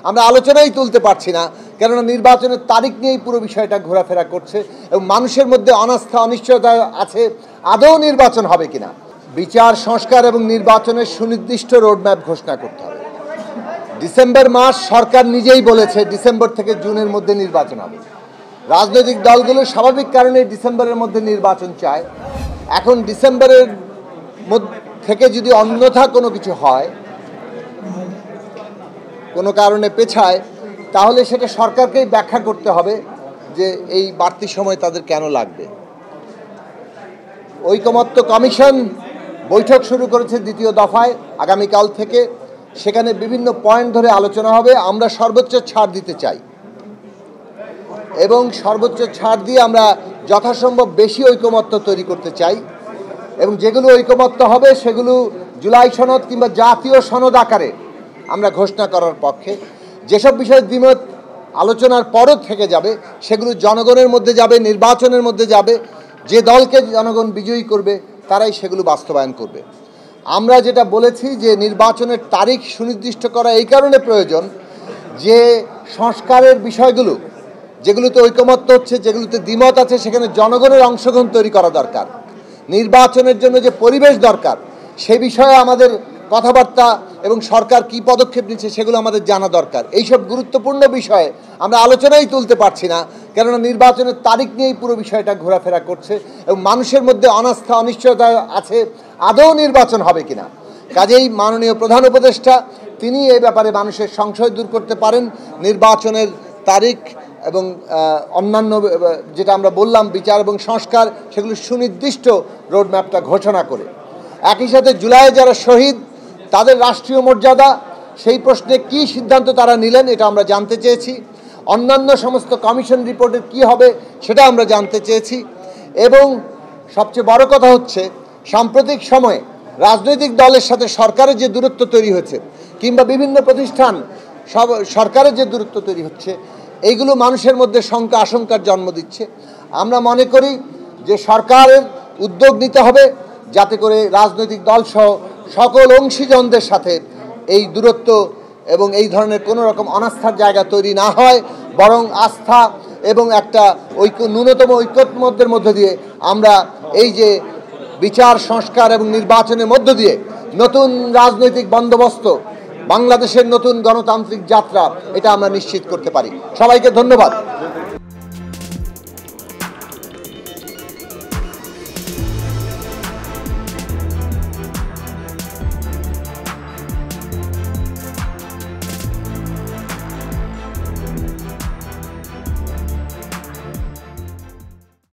আমরা আলোচনাই তুলতে পারছি না, কেননা নির্বাচনের তারিখ নিয়েই পুরো বিষয়টা ঘোরাফেরা করছে এবং মানুষের মধ্যে অনাস্থা অনিশ্চয়তা আছে আদৌ নির্বাচন হবে কিনা। বিচার সংস্কার এবং নির্বাচনের সুনির্দিষ্ট রোডম্যাপ ঘোষণা করতে হবে। ডিসেম্বর মাস সরকার নিজেই বলেছে ডিসেম্বর থেকে জুনের মধ্যে নির্বাচন হবে। রাজনৈতিক দলগুলো স্বাভাবিক কারণে ডিসেম্বরের মধ্যে নির্বাচন চায়। এখন ডিসেম্বরের থেকে যদি অন্যথা কোনো কিছু হয়, কোনো কারণে পেছায়, তাহলে সেটা সরকারকেই ব্যাখ্যা করতে হবে যে এই বাড়তি সময় তাদের কেন লাগবে। ঐকমত্য কমিশন বৈঠক শুরু করেছে দ্বিতীয় দফায় আগামীকাল থেকে। সেখানে বিভিন্ন পয়েন্ট ধরে আলোচনা হবে। আমরা সর্বোচ্চ ছাড় দিতে চাই এবং সর্বোচ্চ ছাড় দিয়ে আমরা যথাসম্ভব বেশি ঐকমত্য তৈরি করতে চাই এবং যেগুলো ঐকমত্য হবে সেগুলো জুলাই সনদ কিংবা জাতীয় সনদ আকারে আমরা ঘোষণা করার পক্ষে। যেসব বিষয়ে দ্বিমত আলোচনার পরও থেকে যাবে সেগুলো জনগণের মধ্যে যাবে, নির্বাচনের মধ্যে যাবে। যে দলকে জনগণ বিজয়ী করবে তারাই সেগুলো বাস্তবায়ন করবে। আমরা যেটা বলেছি যে নির্বাচনের তারিখ সুনির্দিষ্ট করা এই কারণে প্রয়োজন যে সংস্কারের বিষয়গুলো যেগুলোতে ঐকমত্য হচ্ছে, যেগুলোতে দ্বিমত আছে, সেখানে জনগণের অংশগ্রহণ তৈরি করা দরকার। নির্বাচনের জন্য যে পরিবেশ দরকার সে বিষয়ে আমাদের কথাবার্তা এবং সরকার কী পদক্ষেপ নিচ্ছে সেগুলো আমাদের জানা দরকার। এইসব গুরুত্বপূর্ণ বিষয়ে আমরা আলোচনাই তুলতে পারছি না, কেননা নির্বাচনের তারিখ নিয়েই পুরো বিষয়টা ঘোরাফেরা করছে এবং মানুষের মধ্যে অনাস্থা অনিশ্চয়তা আছে আদৌ নির্বাচন হবে কিনা। কাজেই মাননীয় প্রধান উপদেষ্টা তিনি এই ব্যাপারে মানুষের সংশয় দূর করতে পারেন। নির্বাচনের তারিখ এবং অন্যান্য যেটা আমরা বললাম বিচার এবং সংস্কার, সেগুলো সুনির্দিষ্ট রোডম্যাপটা ঘোষণা করে। একই সাথে জুলাইয়ে যারা শহীদ তাদের রাষ্ট্রীয় মর্যাদা, সেই প্রশ্নে কী সিদ্ধান্ত তারা নিলেন এটা আমরা জানতে চেয়েছি। অন্যান্য সমস্ত কমিশন রিপোর্টের কি হবে সেটা আমরা জানতে চেয়েছি। এবং সবচেয়ে বড় কথা হচ্ছে সাম্প্রতিক সময়ে রাজনৈতিক দলের সাথে সরকারের যে দূরত্ব তৈরি হয়েছে কিংবা বিভিন্ন প্রতিষ্ঠান সরকারের যে দূরত্ব তৈরি হচ্ছে, এইগুলো মানুষের মধ্যে শঙ্কা আশঙ্কার জন্ম দিচ্ছে। আমরা মনে করি যে সরকারের উদ্যোগ নিতে হবে যাতে করে রাজনৈতিক দলসহ সকল অংশীজনদের সাথে এই দূরত্ব এবং এই ধরনের কোনো রকম অনাস্থার জায়গা তৈরি না হয়, বরং আস্থা এবং একটা ন্যূনতম ঐক্যমত্যের মধ্য দিয়ে আমরা এই যে বিচার সংস্কার এবং নির্বাচনের মধ্য দিয়ে নতুন রাজনৈতিক বন্দোবস্ত, বাংলাদেশের নতুন গণতান্ত্রিক যাত্রা, এটা আমরা নিশ্চিত করতে পারি। সবাইকে ধন্যবাদ।